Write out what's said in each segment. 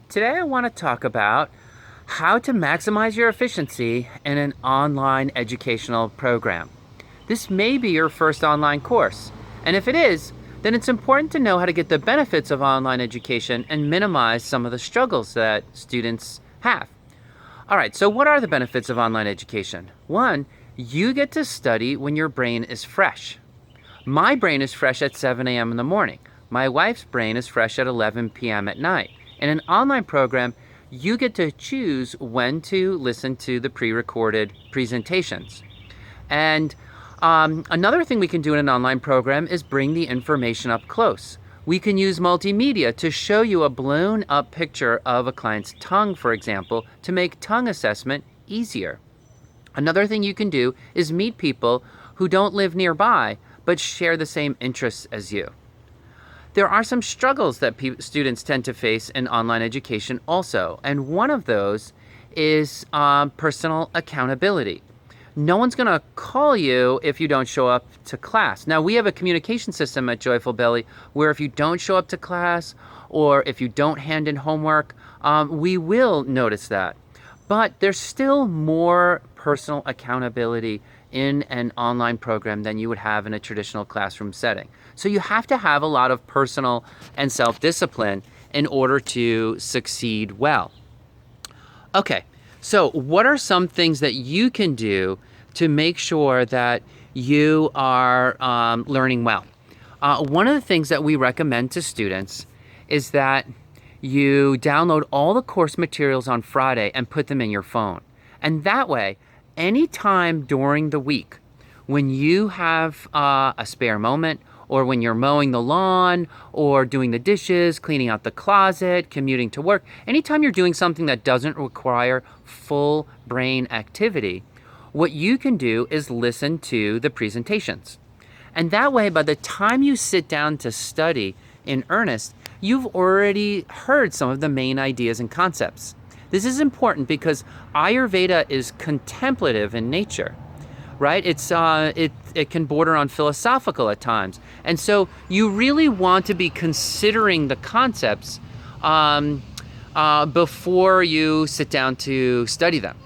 Today I want to talk about how to maximize your efficiency in an online educational program. This may be your first online course, and if it is, then it's important to know how to get the benefits of online education and minimize some of the struggles that students have. All right, so what are the benefits of online education? One, you get to study when your brain is fresh. My brain is fresh at 7 a.m. in the morning. My wife's brain is fresh at 11 p.m. at night. In an online program, you get to choose when to listen to the pre-recorded presentations. And another thing we can do in an online program is bring the information up close. We can use multimedia to show you a blown up picture of a client's tongue, for example, to make tongue assessment easier. Another thing you can do is meet people who don't live nearby but share the same interests as you. There are some struggles that students tend to face in online education also, and one of those is personal accountability. No one's going to call you if you don't show up to class. Now, we have a communication system at Joyful Belly where if you don't show up to class or if you don't hand in homework, we will notice that. But there's still more personal accountability in an online program than you would have in a traditional classroom setting. So you have to have a lot of personal and self-discipline in order to succeed well. Okay, so what are some things that you can do to make sure that you are learning well? One of the things that we recommend to students is that you download all the course materials on Friday and put them in your phone. And that way, anytime during the week when you have a spare moment, or when you're mowing the lawn or doing the dishes, cleaning out the closet, commuting to work, anytime you're doing something that doesn't require full brain activity, what you can do is listen to the presentations. And that way, by the time you sit down to study in earnest, you've already heard some of the main ideas and concepts. This is important because Ayurveda is contemplative in nature, right? It can border on philosophical at times. And so you really want to be considering the concepts before you sit down to study them.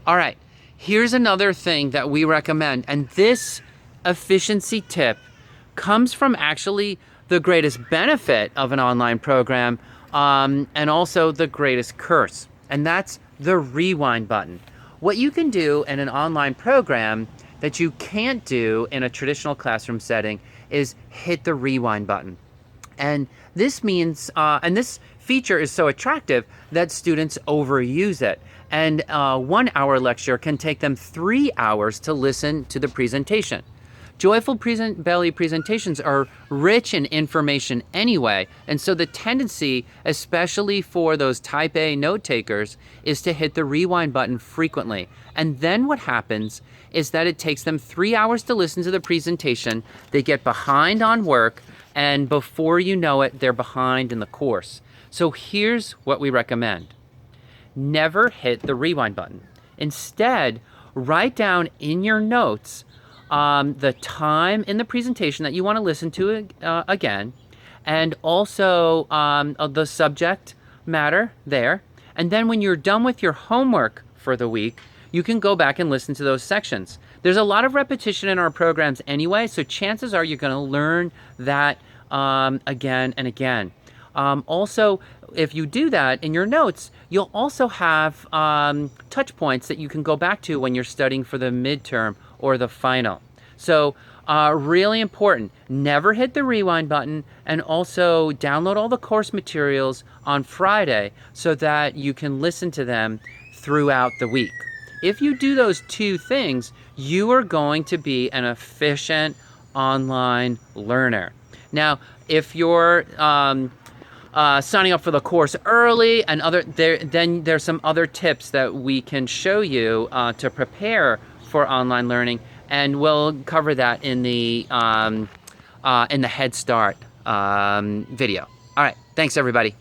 All right, here's another thing that we recommend. And this efficiency tip comes from actually the greatest benefit of an online program and also the greatest curse. And that's the rewind button. What you can do in an online program that you can't do in a traditional classroom setting is hit the rewind button. And this means, and this feature is so attractive that students overuse it. And a 1 hour lecture can take them 3 hours to listen to the presentation. Joyful Belly presentations are rich in information anyway, and so the tendency, especially for those type A note takers, is to hit the rewind button frequently. And then what happens is that it takes them 3 hours to listen to the presentation, they get behind on work, and before you know it, they're behind in the course. So here's what we recommend. Never hit the rewind button. Instead, write down in your notes the time in the presentation that you want to listen to again, and also the subject matter there. And then when you're done with your homework for the week, you can go back and listen to those sections. There's a lot of repetition in our programs anyway, so chances are you're going to learn that again and again. Also, if you do that in your notes, you'll also have touch points that you can go back to when you're studying for the midterm or the final. So really important, never hit the rewind button, and also download all the course materials on Friday so that you can listen to them throughout the week. If you do those two things, you are going to be an efficient online learner. Now, if you're signing up for the course early and then there's some other tips that we can show you to prepare for online learning, and we'll cover that in the Head Start video. All right, thanks everybody.